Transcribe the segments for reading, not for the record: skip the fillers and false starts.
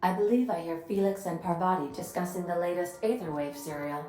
I believe I hear Felix and Parvati discussing the latest Aetherwave serial.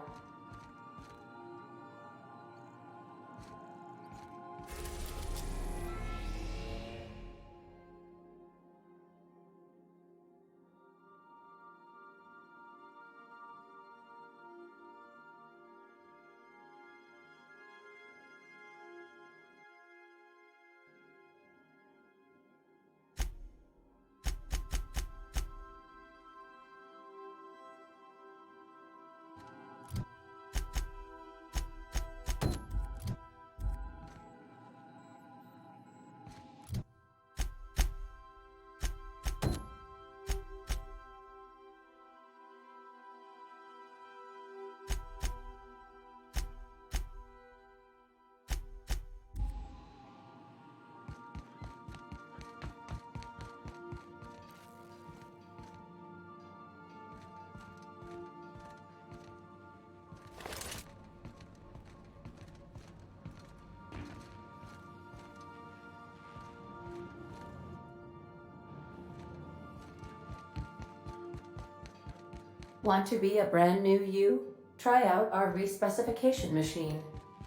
Want to be a brand new you? Try out our respecification machine.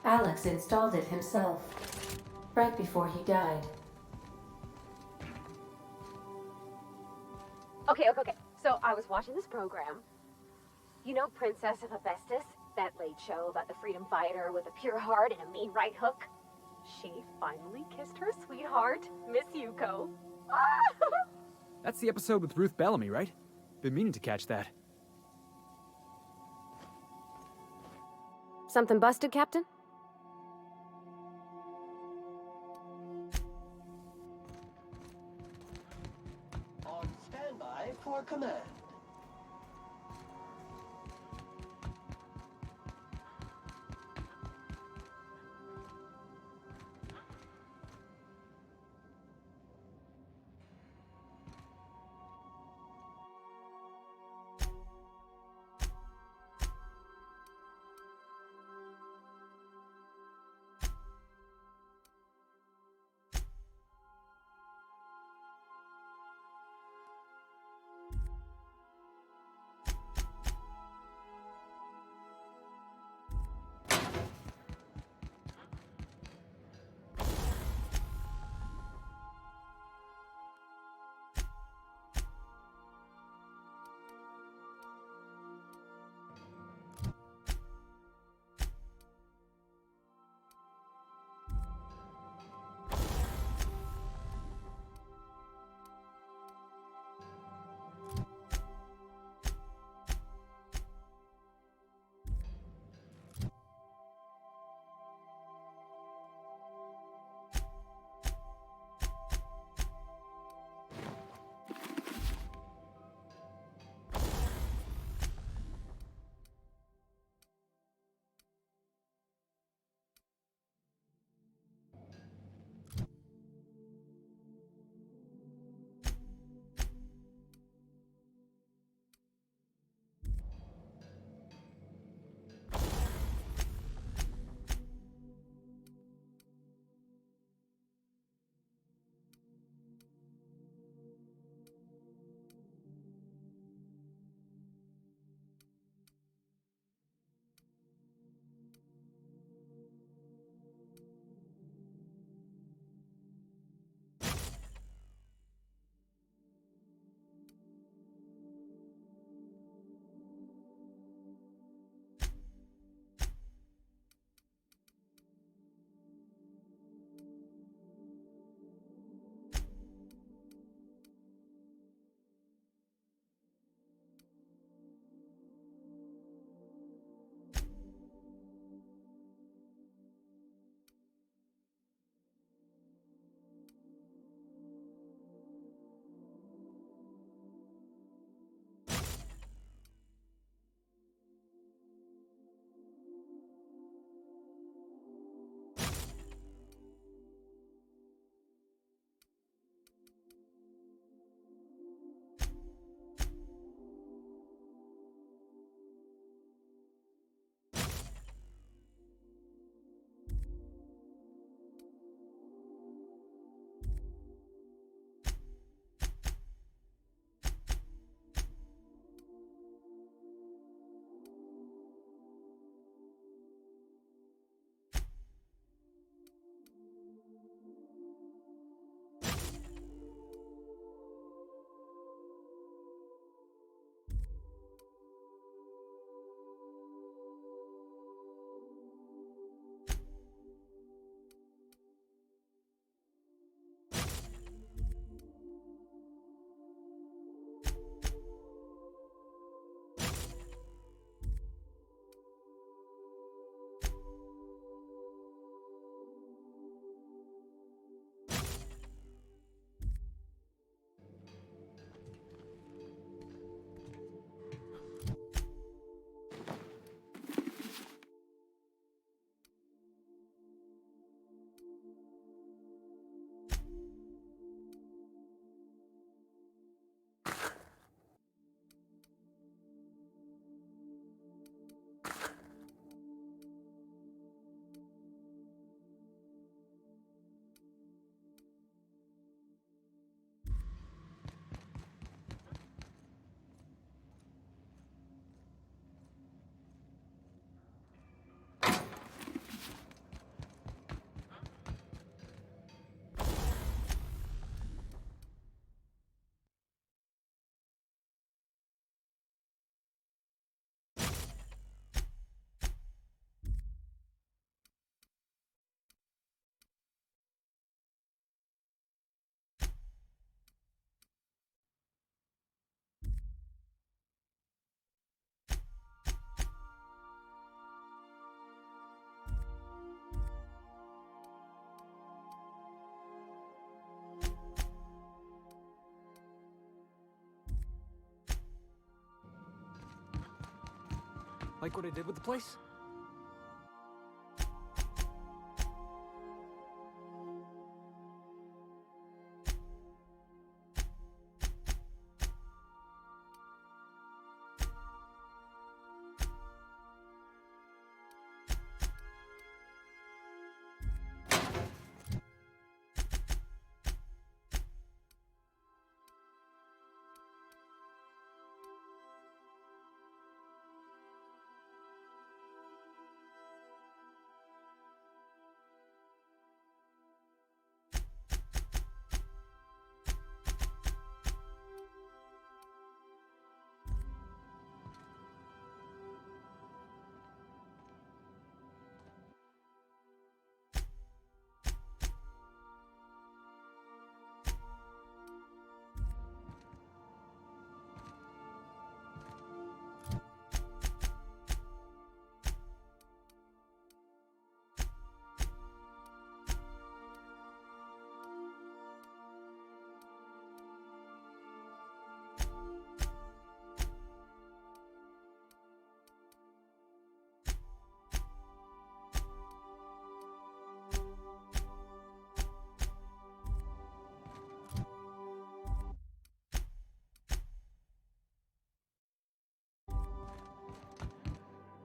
Alex installed it himself, right before he died. Okay. So I was watching this program. You know Princess of Hephaestus? That late show about the freedom fighter with a pure heart and a mean right hook? She finally kissed her sweetheart, Miss Yuko. That's the episode with Ruth Bellamy, right? Been meaning to catch that. Something busted, Captain? On standby for command. Like what I did with the place?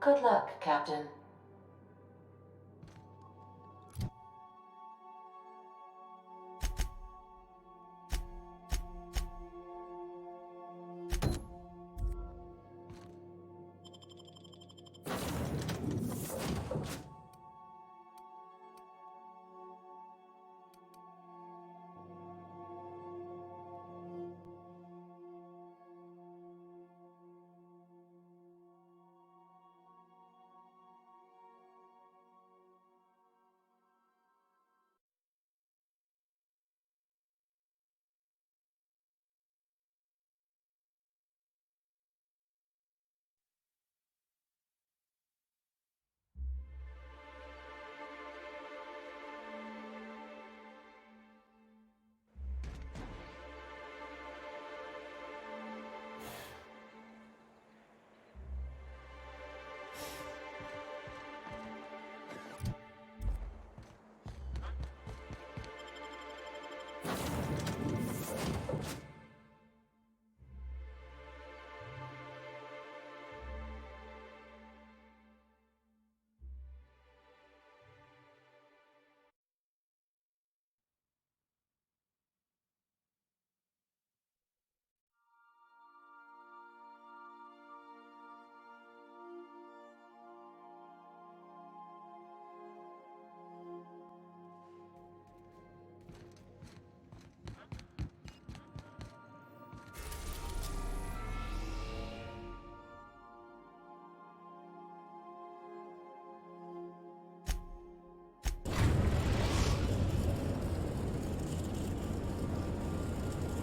Good luck, Captain.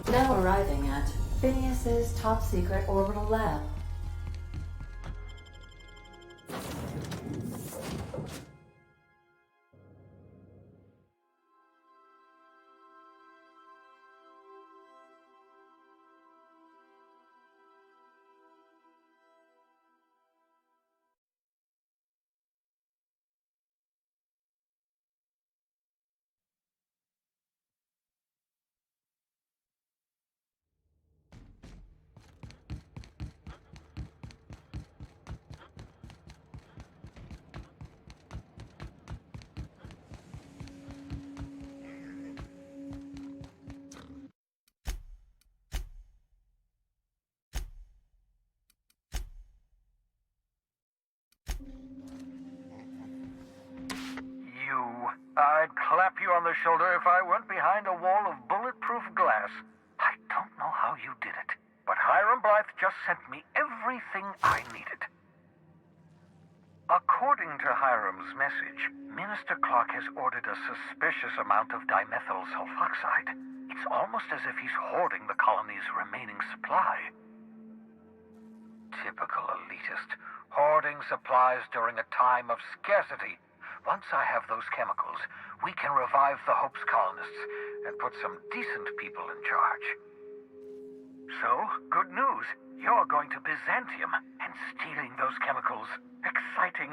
Now arriving at Phineas's top-secret orbital lab. I'd clap you on the shoulder if I weren't behind a wall of bulletproof glass. I don't know how you did it, but Hiram Blythe just sent me everything I needed. According to Hiram's message, Minister Clark has ordered a suspicious amount of dimethyl sulfoxide. It's almost as if he's hoarding the colony's remaining supply. Typical elitist, hoarding supplies during a time of scarcity. Once I have those chemicals, we can revive the Hope's colonists and put some decent people in charge. So, good news. You're going to Byzantium, and stealing those chemicals exciting.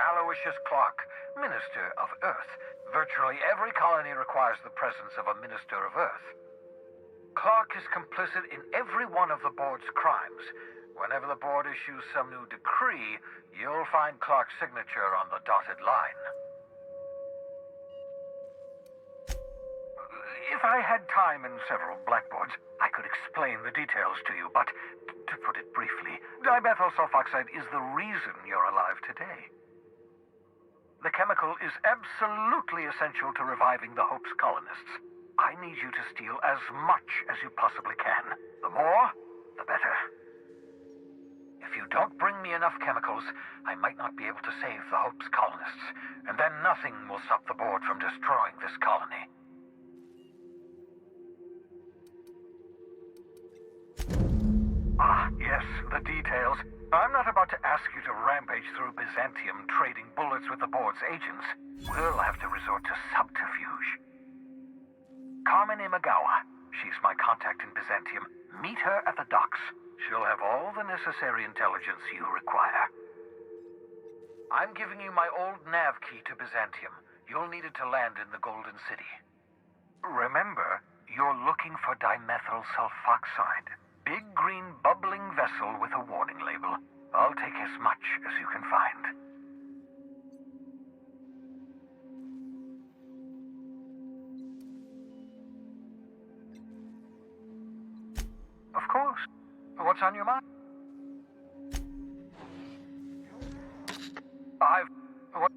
Aloysius Clark, Minister of Earth. Virtually every colony requires the presence of a Minister of Earth. Clark is complicit in every one of the board's crimes. Whenever the board issues some new decree, you'll find Clark's signature on the dotted line. If I had time and several blackboards, I could explain the details to you, but to put it briefly, dimethyl sulfoxide is the reason you're alive today. The chemical is absolutely essential to reviving the Hope's colonists. I need you to steal as much as you possibly can. The more, the better. If you don't bring me enough chemicals, I might not be able to save the Hope's colonists, and then nothing will stop the board from destroying this colony. Ah, yes, the details. I'm not about to ask you to rampage through Byzantium trading bullets with the board's agents. We'll have to resort to subterfuge. Carmen Imagawa. She's my contact in Byzantium. Meet her at the docks. She'll have all the necessary intelligence you require. I'm giving you my old nav key to Byzantium. You'll need it to land in the Golden City. Remember, you're looking for dimethyl sulfoxide. Big green bubbling vessel with a warning label. I'll take as much as you can find. Of course. What's on your mind? What?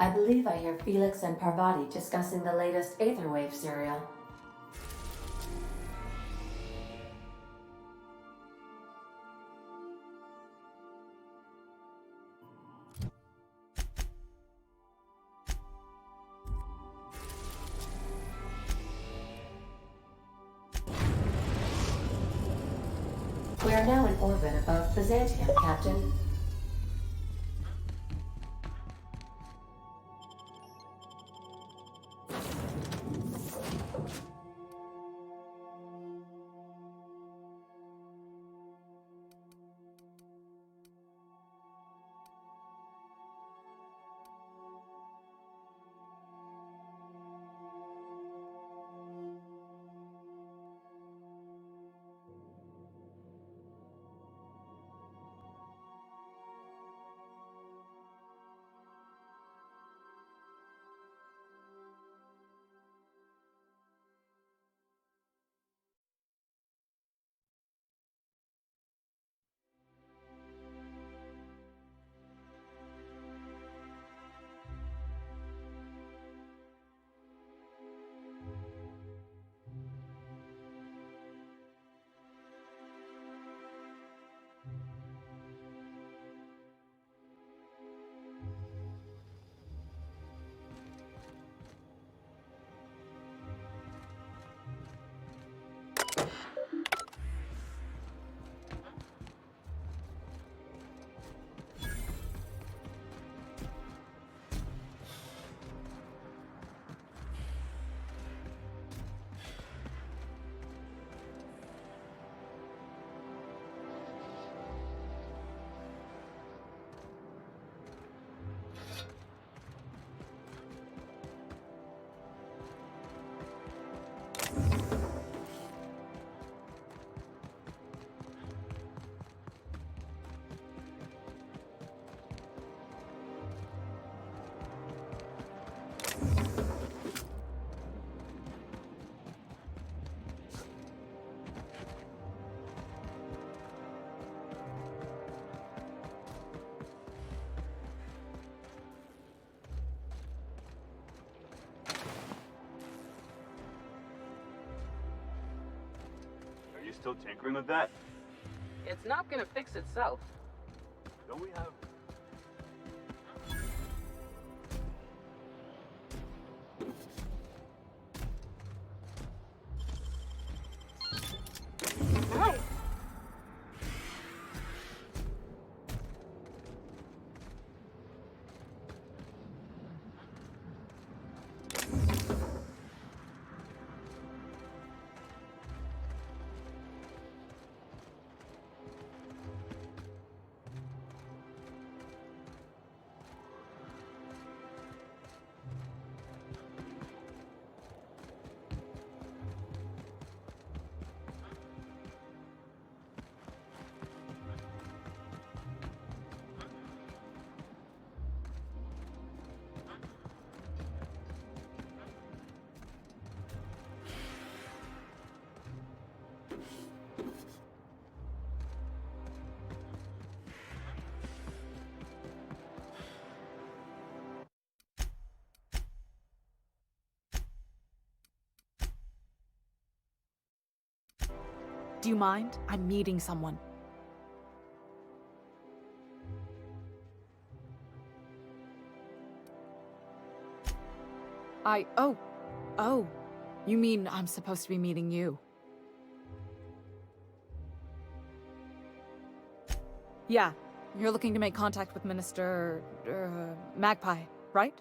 I believe I hear Felix and Parvati discussing the latest Aetherwave serial. We are now in orbit above Byzantium, Captain. still tinkering with that? It's not gonna fix itself. Don't we have... Nice. Do you mind? I'm meeting someone. Oh. You mean I'm supposed to be meeting you? Yeah, you're looking to make contact with Minister... Magpie, right?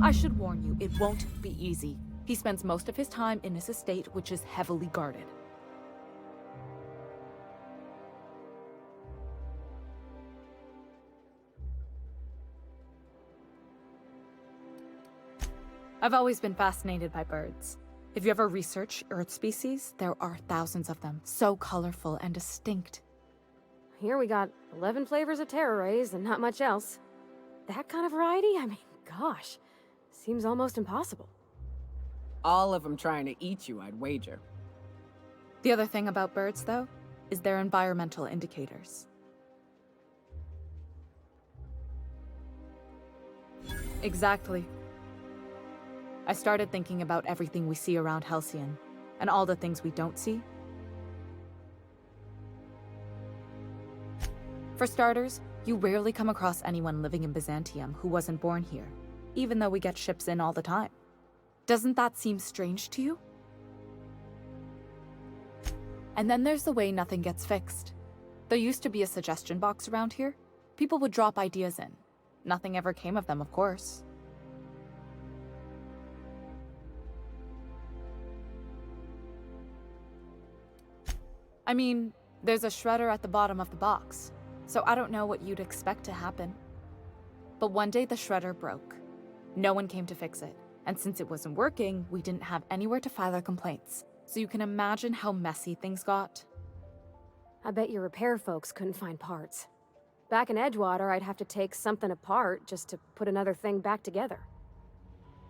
I should warn you, it won't be easy. He spends most of his time in his estate, which is heavily guarded. I've always been fascinated by birds. If you ever research Earth species, there are thousands of them, so colorful and distinct. Here we got 11 flavors of TERA rays and not much else. That kind of variety? I mean, gosh, seems almost impossible. All of them trying to eat you, I'd wager. The other thing about birds, though, is their environmental indicators. Exactly. I started thinking about everything we see around Halcyon, and all the things we don't see. For starters, you rarely come across anyone living in Byzantium who wasn't born here, even though we get ships in all the time. Doesn't that seem strange to you? And then there's the way nothing gets fixed. There used to be a suggestion box around here. People would drop ideas in. Nothing ever came of them, of course. I mean, there's a shredder at the bottom of the box, so I don't know what you'd expect to happen. But one day the shredder broke. No one came to fix it, and since it wasn't working, we didn't have anywhere to file our complaints. So you can imagine how messy things got. I bet your repair folks couldn't find parts. Back in Edgewater, I'd have to take something apart just to put another thing back together.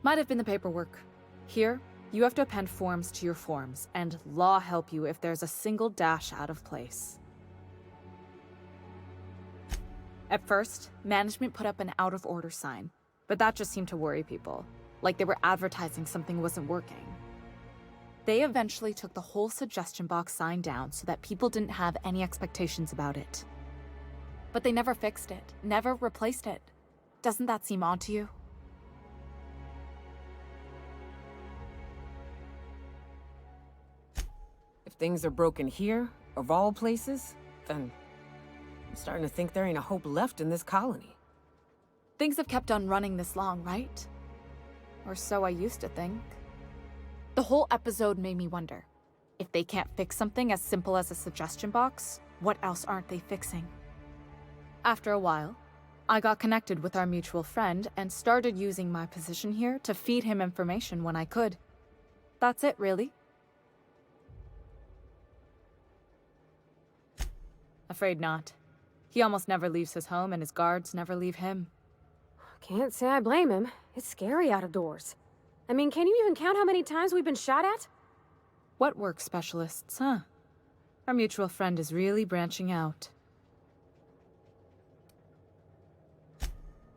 Might have been the paperwork. Here, you have to append forms to your forms, and law help you if there's a single dash out of place. At first, management put up an out-of-order sign, but that just seemed to worry people, like they were advertising something wasn't working. They eventually took the whole suggestion box sign down so that people didn't have any expectations about it. But they never fixed it, never replaced it. Doesn't that seem odd to you? If things are broken here, of all places, then I'm starting to think there ain't a hope left in this colony. Things have kept on running this long, right? Or so I used to think. The whole episode made me wonder, if they can't fix something as simple as a suggestion box, what else aren't they fixing? After a while, I got connected with our mutual friend and started using my position here to feed him information when I could. That's it, really. Afraid not. He almost never leaves his home and his guards never leave him. Can't say I blame him. It's scary out of doors. I mean, can you even count how many times we've been shot at? What work specialists, huh? Our mutual friend is really branching out.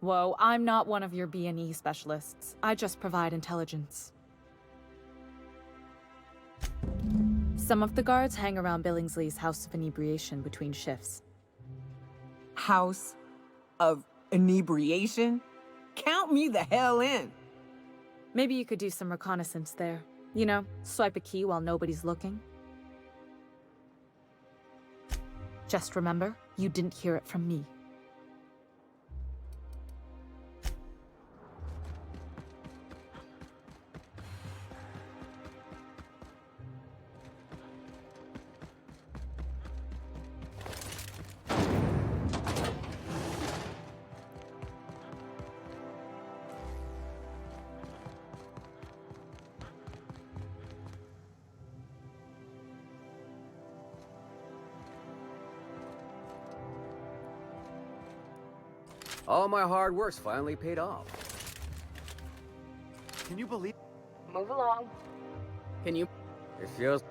Whoa, I'm not one of your B&E specialists. I just provide intelligence. Some of the guards hang around Billingsley's House of Inebriation between shifts. House of Inebriation? Count me the hell in! Maybe you could do some reconnaissance there. You know, swipe a key while nobody's looking. Just remember, you didn't hear it from me. All my hard work's finally paid off. Can you believe? Move along. Can you? It feels...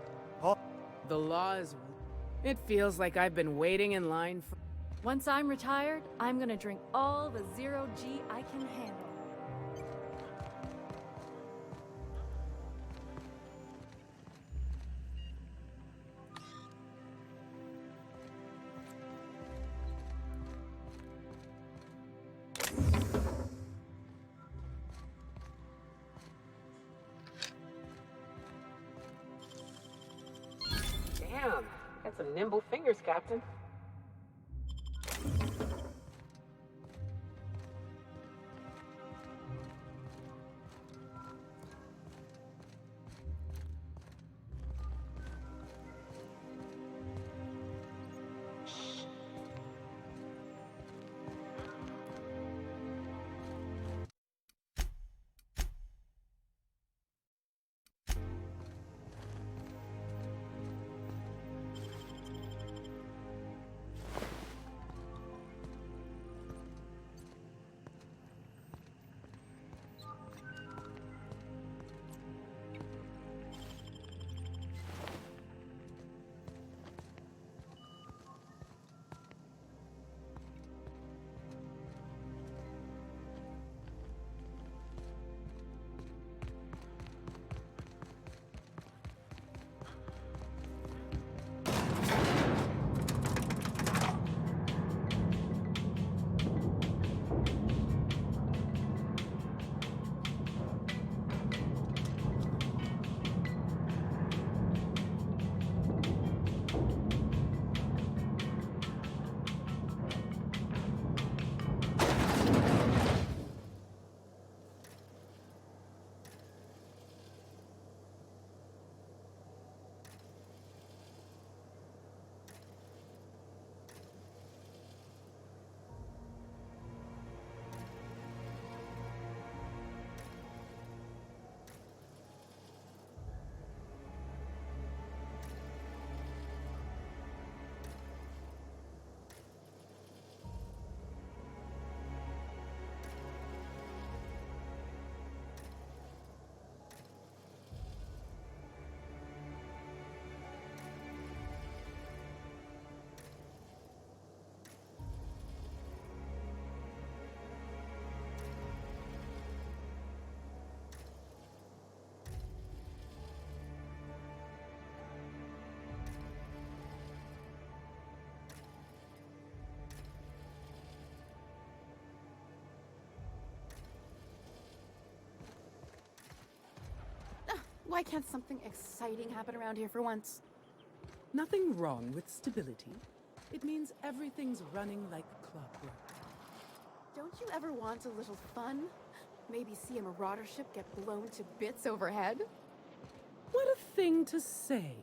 The law is... It feels like I've been waiting in line for... Once I'm retired, I'm gonna drink all the zero G I can handle. Damn, got some nimble fingers, Captain. Why can't something exciting happen around here for once? Nothing wrong with stability. It means everything's running like clockwork. Don't you ever want a little fun? Maybe see a marauder ship get blown to bits overhead? What a thing to say.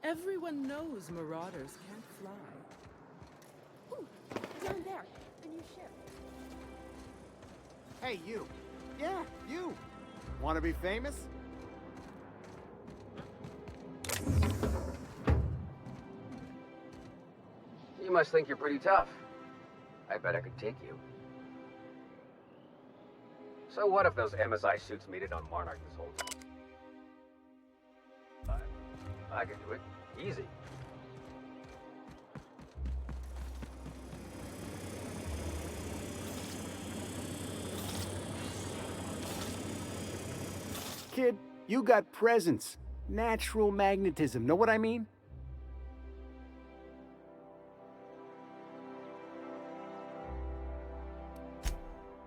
Everyone knows marauders can't fly. Ooh, down there, the new ship. Hey, you. Yeah, you. Want to be famous? You must think you're pretty tough. I bet I could take you. So what if those MSI suits made it on Monarch this whole time? I could do it. Easy. Kid, you got presents. Natural magnetism, know what I mean?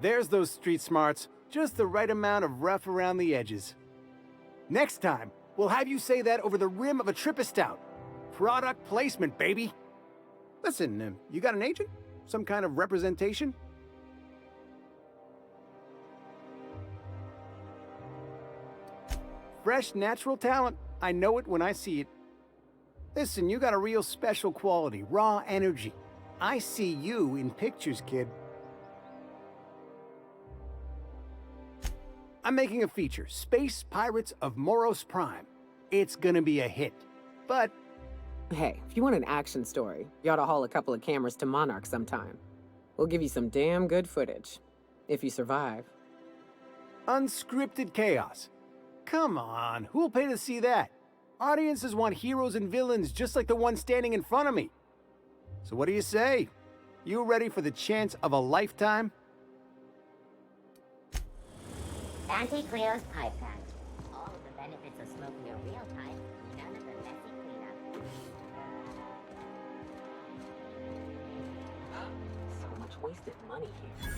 There's those street smarts, just the right amount of rough around the edges. Next time, we'll have you say that over the rim of a Trippistout. Product placement, baby. Listen, you got an agent? Some kind of representation? Fresh, natural talent. I know it when I see it. Listen, you got a real special quality, raw energy. I see you in pictures, kid. I'm making a feature, Space Pirates of Moros Prime. It's gonna be a hit, but... Hey, if you want an action story, you ought to haul a couple of cameras to Monarch sometime. We'll give you some damn good footage. If you survive. Unscripted chaos. Come on, who'll pay to see that? Audiences want heroes and villains just like the one standing in front of me. So what do you say? You ready for the chance of a lifetime? Anti-Cleo's pipe pack. All of the benefits of smoking a real pipe, none of the messy cleanup. So much wasted money here.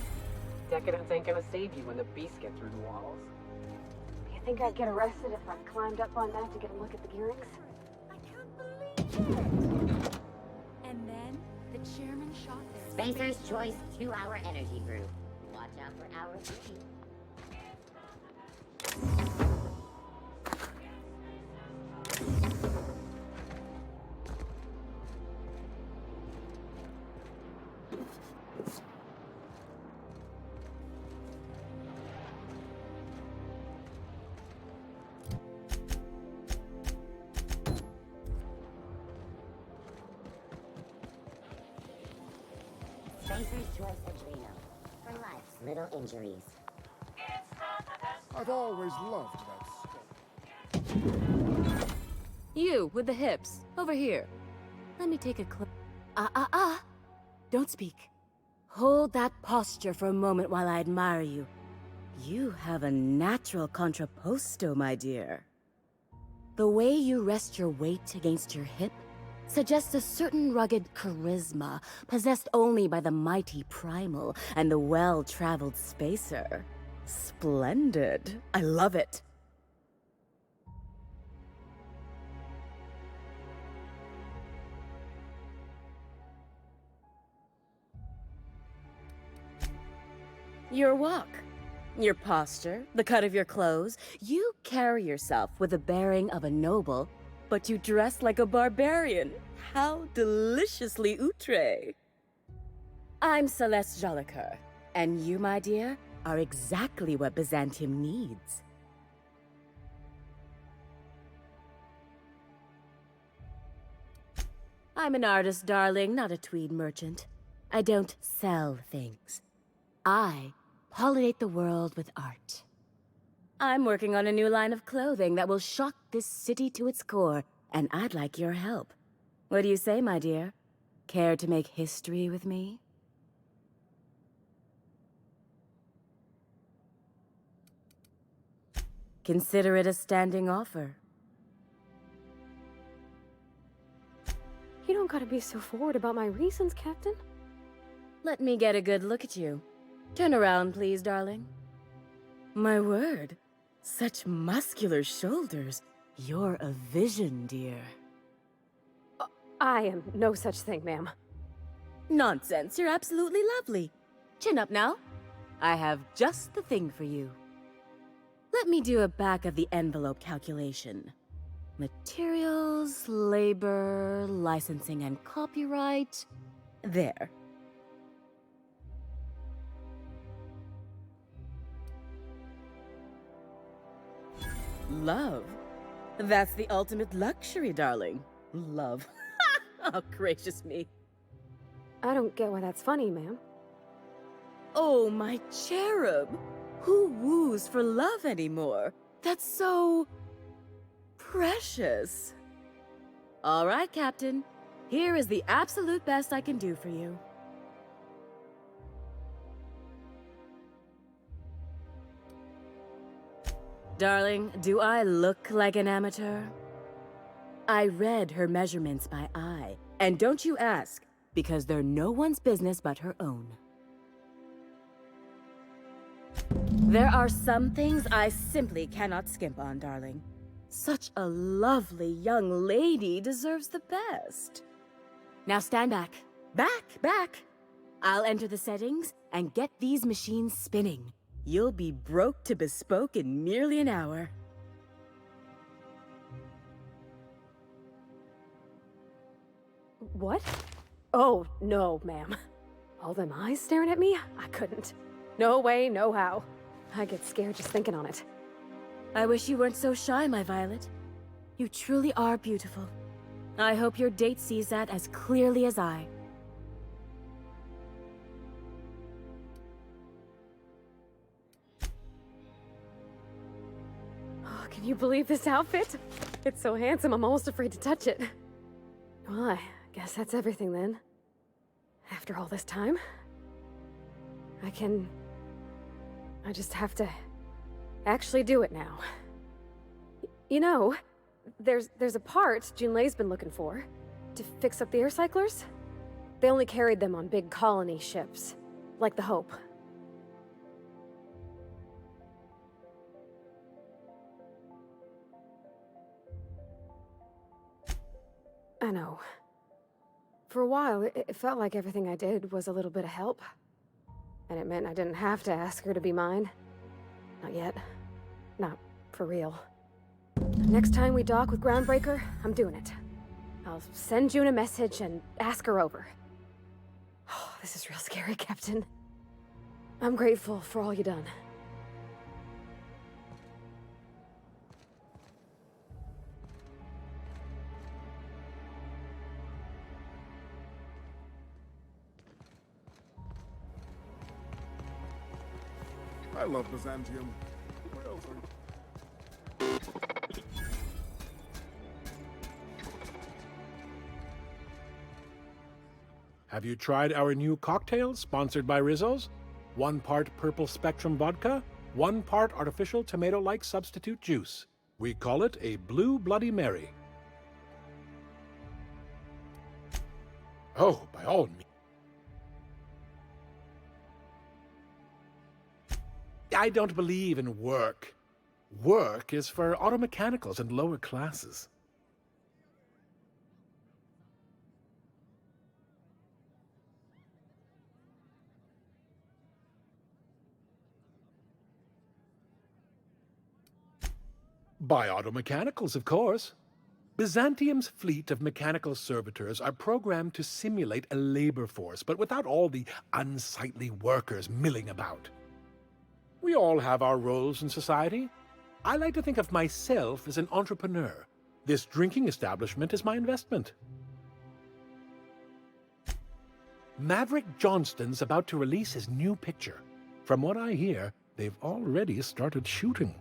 Decadence ain't gonna save you when the beasts get through the walls. You think I'd get arrested if I climbed up on that to get a look at the gearings? I can't believe it! And then the chairman shot their Spacer's Choice 2-hour energy brew. Watch out for hour 3. Spacer's Choice Adrenal. For life's little injuries. I've always loved that stuff. You, with the hips. Over here. Let me take a clip. Don't speak. Hold that posture for a moment while I admire you. You have a natural contrapposto, my dear. The way you rest your weight against your hip suggests a certain rugged charisma possessed only by the mighty primal and the well-traveled spacer. Splendid. I love it. Your walk, your posture, the cut of your clothes, you carry yourself with the bearing of a noble, but you dress like a barbarian. How deliciously outre. I'm Celeste Jolicoeur, and you, my dear, are exactly what Byzantium needs. I'm an artist, darling, not a tweed merchant. I don't sell things. I pollinate the world with art. I'm working on a new line of clothing that will shock this city to its core, and I'd like your help. What do you say, my dear? Care to make history with me? Consider it a standing offer. You don't gotta be so forward about my reasons, Captain. Let me get a good look at you. Turn around, please, darling. My word. Such muscular shoulders. You're a vision, dear. I am no such thing, ma'am. Nonsense. You're absolutely lovely. Chin up now. I have just the thing for you. Let me do a back-of-the-envelope calculation. Materials, labor, licensing and copyright. There. Love. That's the ultimate luxury, darling. Love. Oh, gracious me. I don't get why that's funny, ma'am. Oh, my cherub. Who woos for love anymore? That's so... precious. All right, Captain. Here is the absolute best I can do for you. Darling, do I look like an amateur? I read her measurements by eye. And don't you ask, because they're no one's business but her own. There are some things I simply cannot skimp on, darling. Such a lovely young lady deserves the best. Now stand back. Back! I'll enter the settings and get these machines spinning. You'll be broke to bespoke in merely an hour. What? Oh, no, ma'am. All them eyes staring at me? I couldn't. No way, no how. I get scared just thinking on it. I wish you weren't so shy, my Violet. You truly are beautiful. I hope your date sees that as clearly as I. Oh, can you believe this outfit? It's so handsome, I'm almost afraid to touch it. Well, I guess that's everything then. After all this time, I just have to actually do it now. You know, there's a part Junlei's been looking for to fix up the air cyclers. They only carried them on big colony ships, like the Hope. I know. For a while, it felt like everything I did was a little bit of help. And it meant I didn't have to ask her to be mine. Not yet. Not for real. Next time we dock with Groundbreaker, I'm doing it. I'll send June a message and ask her over. Oh, this is real scary, Captain. I'm grateful for all you done. I love Byzantium. Where else are you? Have you tried our new cocktail sponsored by Rizzo's? 1 part purple spectrum vodka, 1 part artificial tomato-like substitute juice. We call it a Blue Bloody Mary. Oh, by all means. I don't believe in work. Work is for auto mechanicals and lower classes. By auto mechanicals, of course. Byzantium's fleet of mechanical servitors are programmed to simulate a labor force, but without all the unsightly workers milling about. We all have our roles in society. I like to think of myself as an entrepreneur. This drinking establishment is my investment. Maverick Johnston's about to release his new picture. From what I hear, they've already started shooting.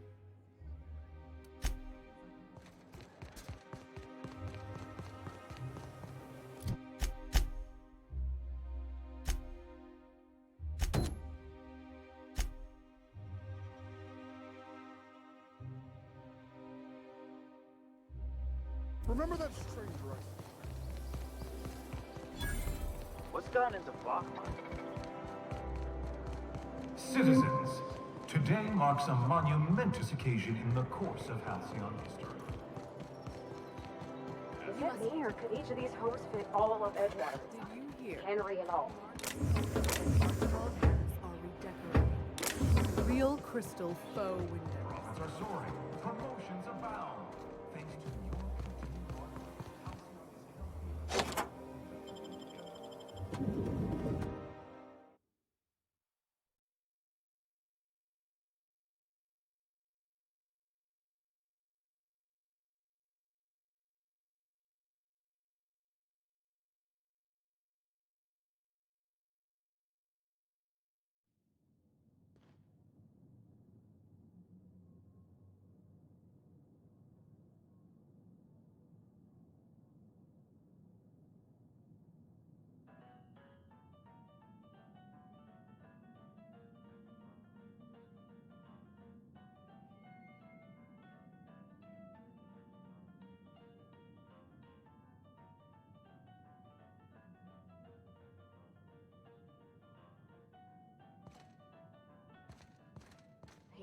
Remember that stranger What's gone into Bachman? Citizens, today marks a monumentous occasion in the course of Halcyon history. Is it me, or could each of these homes fit all of Edgewater? Did you hear? Henry and all. Real crystal faux windows. Profits are soaring. Promotions abound. Thanks to your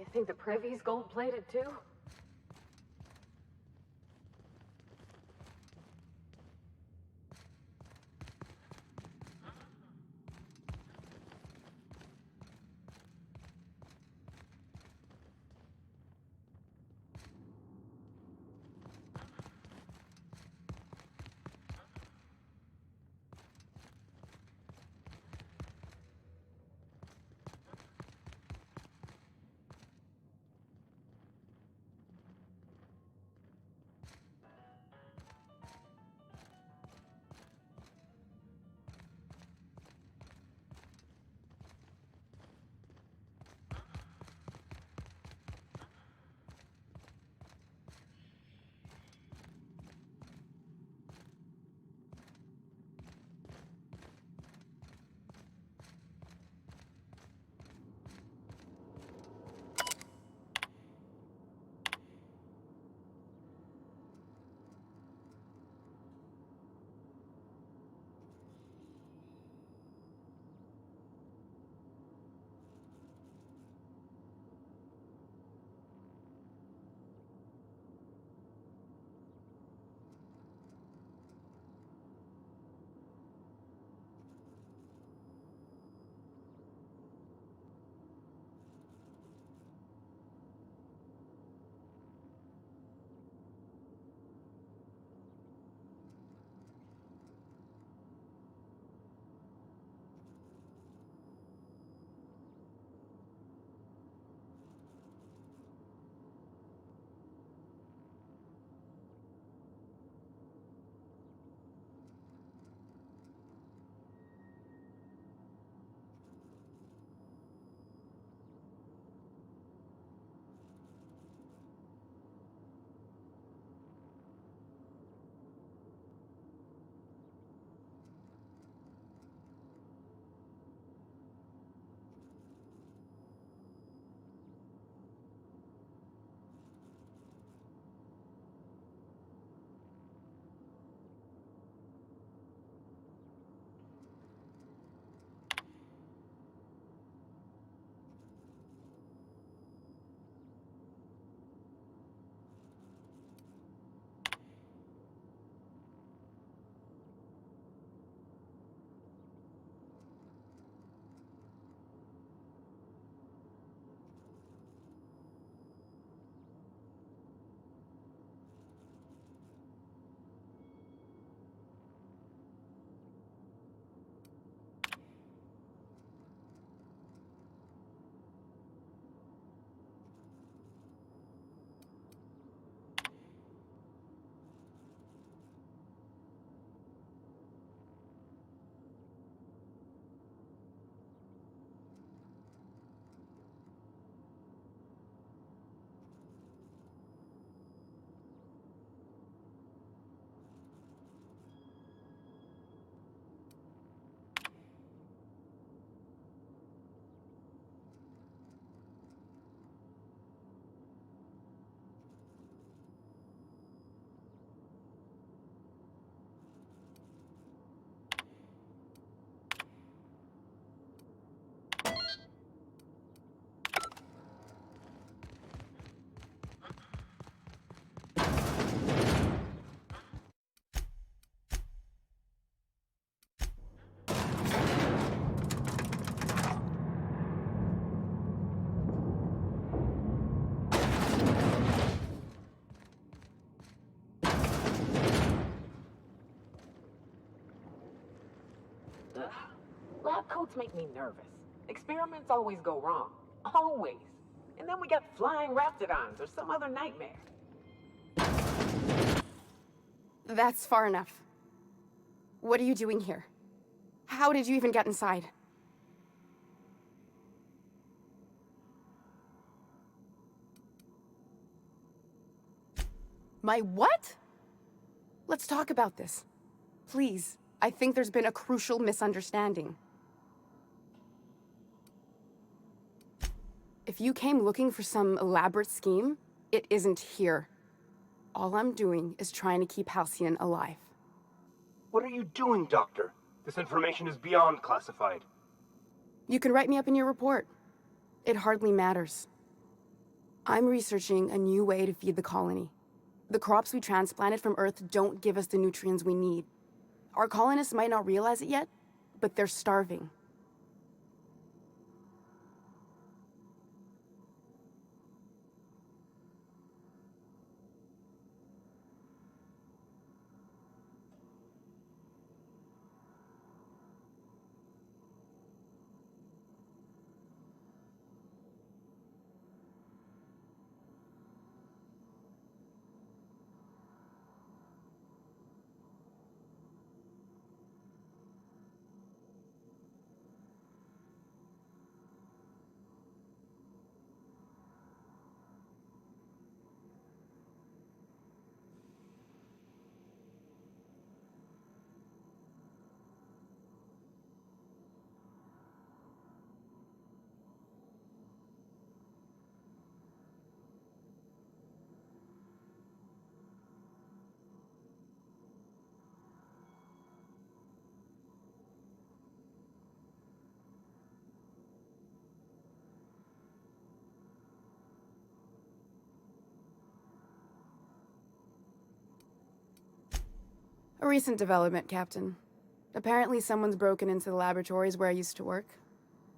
You think the privy's gold-plated too? Lab coats make me nervous. Experiments always go wrong. Always. And then we got flying raptidons or some other nightmare. That's far enough. What are you doing here? How did you even get inside? My what? Let's talk about this. Please. I think there's been a crucial misunderstanding. If you came looking for some elaborate scheme, it isn't here. All I'm doing is trying to keep Halcyon alive. What are you doing, Doctor? This information is beyond classified. You can write me up in your report. It hardly matters. I'm researching a new way to feed the colony. The crops we transplanted from Earth don't give us the nutrients we need. Our colonists might not realize it yet, but they're starving. A recent development, Captain. Apparently someone's broken into the laboratories where I used to work.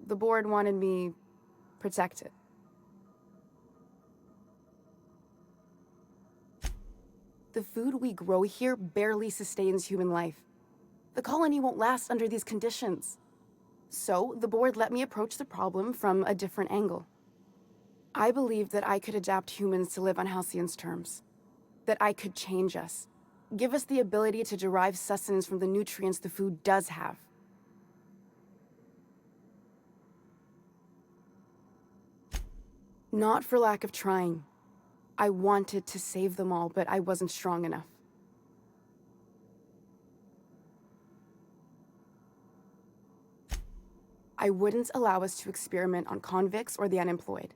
The board wanted me protected. The food we grow here barely sustains human life. The colony won't last under these conditions. So, the board let me approach the problem from a different angle. I believed that I could adapt humans to live on Halcyon's terms. That I could change us. Give us the ability to derive sustenance from the nutrients the food does have. Not for lack of trying. I wanted to save them all, but I wasn't strong enough. I wouldn't allow us to experiment on convicts or the unemployed.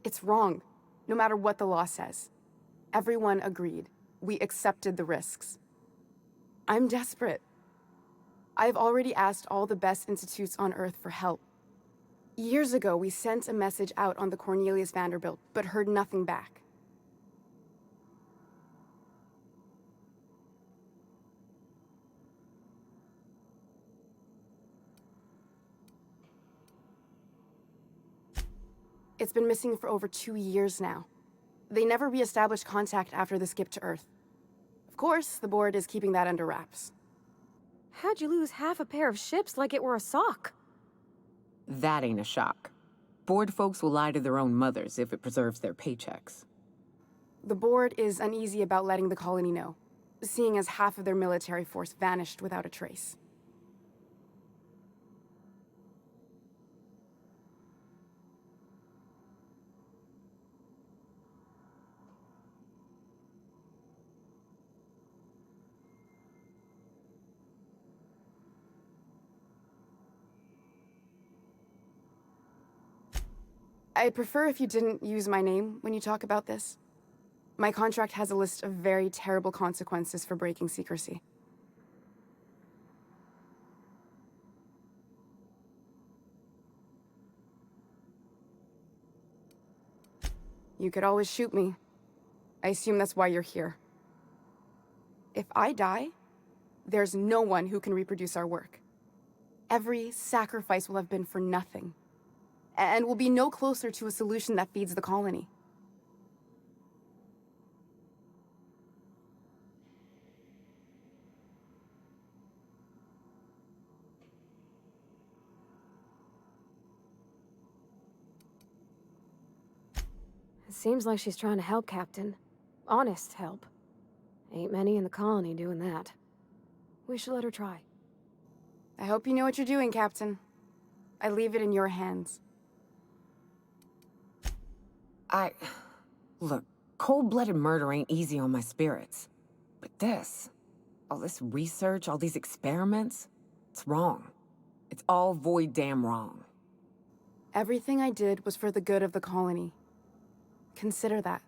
It's wrong, no matter what the law says. Everyone agreed. We accepted the risks. I'm desperate. I've already asked all the best institutes on Earth for help. Years ago, we sent a message out on the Cornelius Vanderbilt, but heard nothing back. It's been missing for over 2 years now. They never re-established contact after the skip to Earth. Of course, the board is keeping that under wraps. How'd you lose half a pair of ships like it were a sock? That ain't a shock. Board folks will lie to their own mothers if it preserves their paychecks. The board is uneasy about letting the colony know, seeing as half of their military force vanished without a trace. I'd prefer if you didn't use my name when you talk about this. My contract has a list of very terrible consequences for breaking secrecy. You could always shoot me. I assume that's why you're here. If I die, there's no one who can reproduce our work. Every sacrifice will have been for nothing. And we'll be no closer to a solution that feeds the colony. It seems like she's trying to help, Captain. Honest help. Ain't many in the colony doing that. We should let her try. I hope you know what you're doing, Captain. I leave it in your hands. Look, cold-blooded murder ain't easy on my spirits. But all this research, all these experiments, it's wrong. It's all void damn wrong. Everything I did was for the good of the colony. Consider that.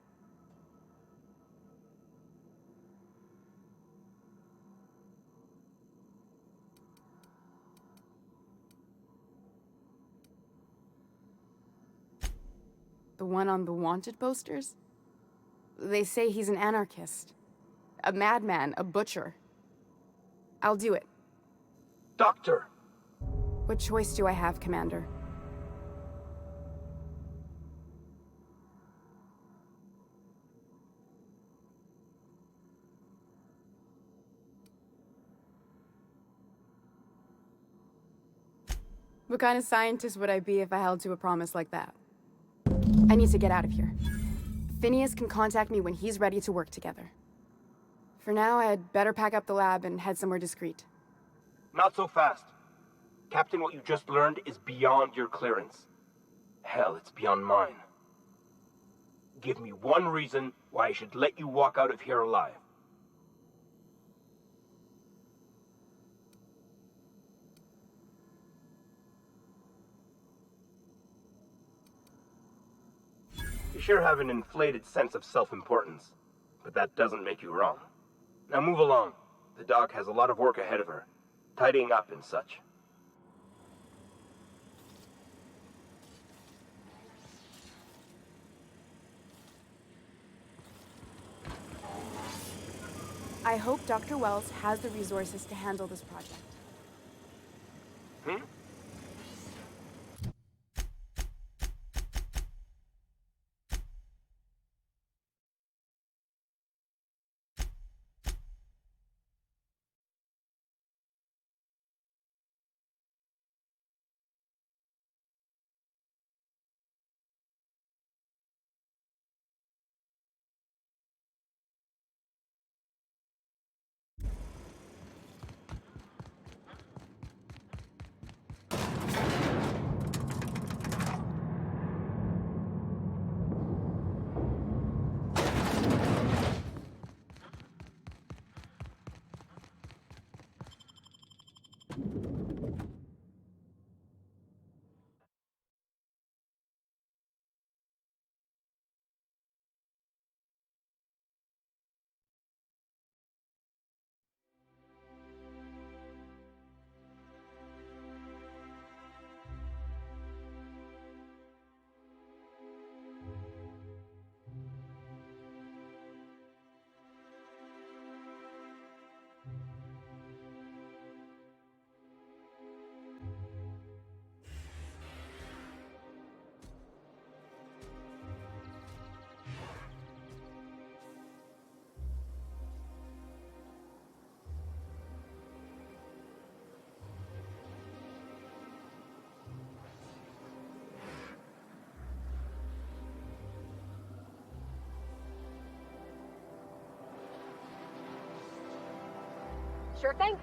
The one on the wanted posters? They say he's an anarchist. A madman, a butcher. I'll do it. Doctor! What choice do I have, Commander? What kind of scientist would I be if I held to a promise like that? I need to get out of here. Phineas can contact me when he's ready to work together. For now, I'd better pack up the lab and head somewhere discreet. Not so fast. Captain, what you just learned is beyond your clearance. Hell, it's beyond mine. Give me one reason why I should let you walk out of here alive. You sure have an inflated sense of self-importance, but that doesn't make you wrong. Now move along. The doc has a lot of work ahead of her, tidying up and such. I hope Dr. Wells has the resources to handle this project. Hmm? Sure thing.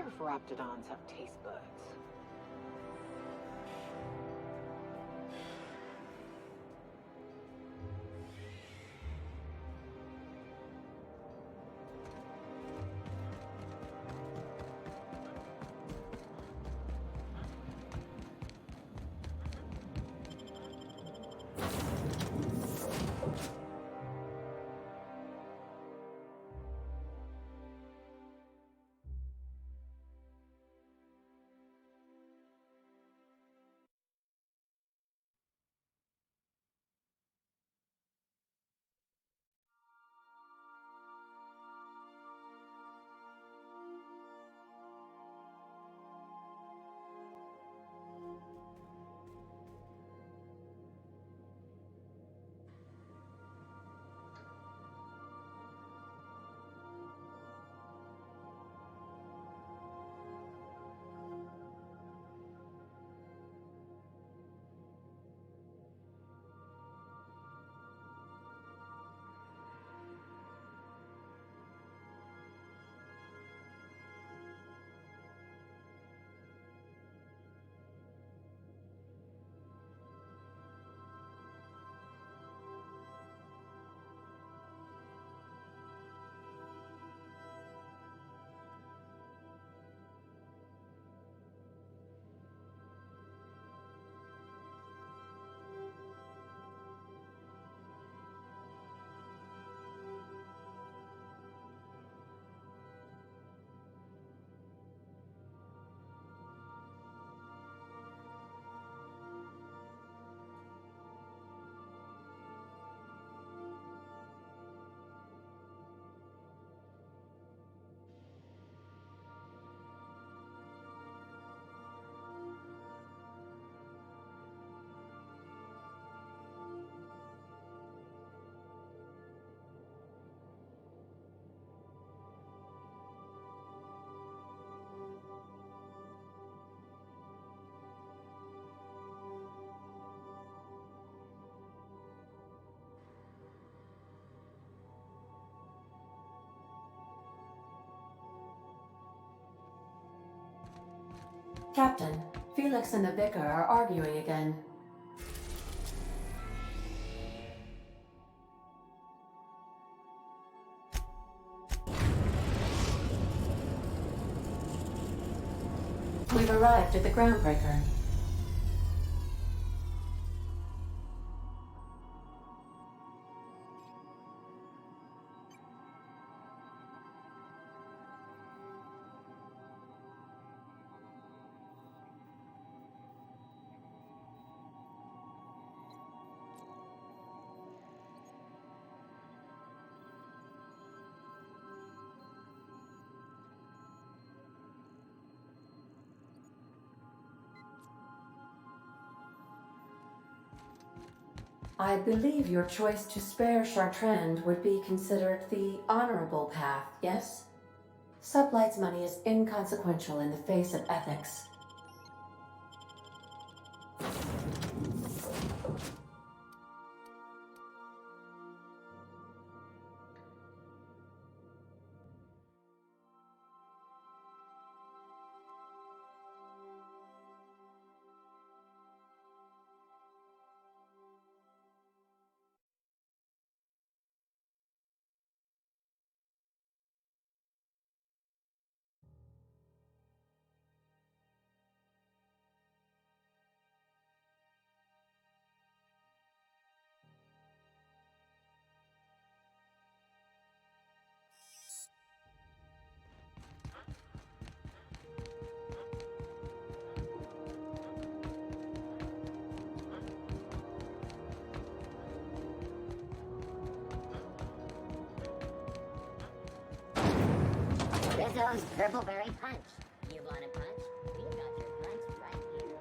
if Raptidons have taste buds. Captain, Felix and the Vicar are arguing again. We've arrived at the groundbreaker. I believe your choice to spare Chartrand would be considered the honorable path, yes? Sublight's money is inconsequential in the face of ethics. Rizzo's Purple Berry Punch. You want a punch? We got your punch right here.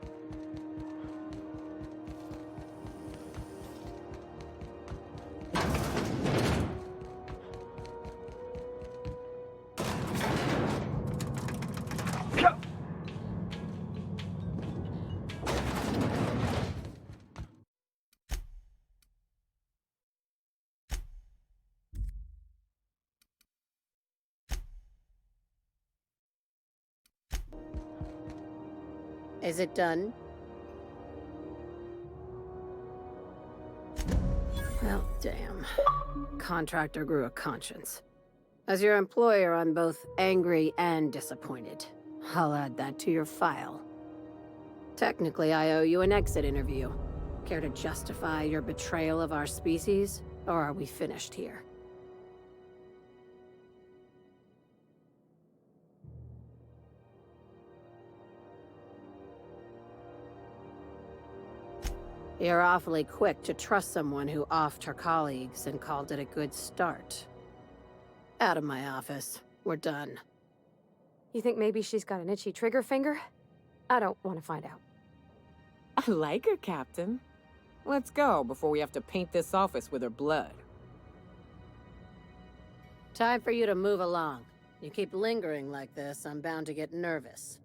Is it done? Well, damn. Contractor grew a conscience. As your employer, I'm both angry and disappointed. I'll add that to your file. Technically, I owe you an exit interview. Care to justify your betrayal of our species, or are we finished here? You're awfully quick to trust someone who offed her colleagues and called it a good start. Out of my office. We're done. You think maybe she's got an itchy trigger finger? I don't want to find out. I like her, Captain. Let's go before we have to paint this office with her blood. Time for you to move along. You keep lingering like this, I'm bound to get nervous.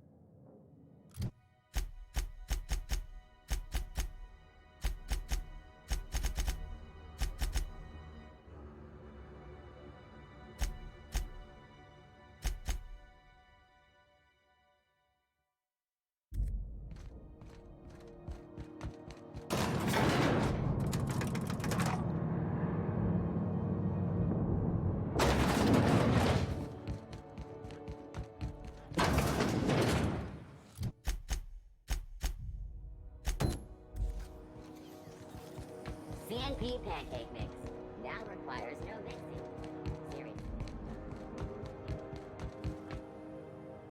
CNP pancake mix.